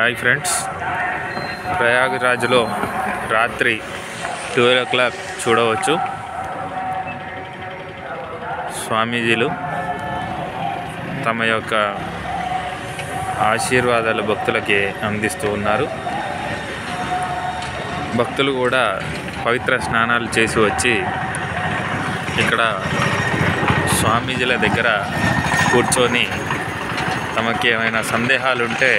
Hi friends, ప్రయాగరాజ్లో రాత్రి 12 o'clock చూడవచ్చు. స్వామీజీలు తమ యొక్క ఆశీర్వాదాలు భక్తులకి అందిస్తూ ఉన్నారు. భక్తులు కూడా పవిత్ర స్నానాలు చేసి వచ్చి ఇక్కడ స్వామీజీల దగ్గర కూర్చొని తమకి ఏమైనా సందేహాలు ఉంటే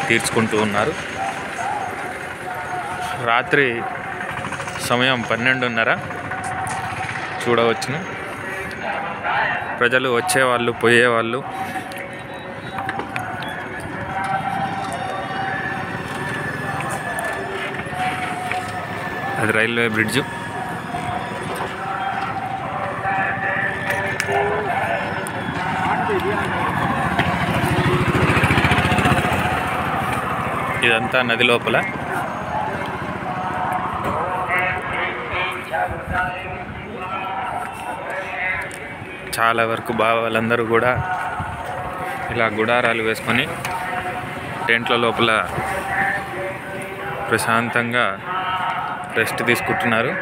తీర్చుకుంటూ ఉన్నారు. రాత్రి సమయం 12:30 చూడవచ్చును. ప్రజలు వచ్చేవాళ్ళు పోయేవాళ్ళు అది రైల్వే బ్రిడ్జు. ఇదంతా నది లోపల. చాలా వరకు బావాలందరూ కూడా ఇలా గుడారాలు వేసుకొని టెంట్ల లోపల ప్రశాంతంగా రెస్ట్ తీసుకుంటున్నారు.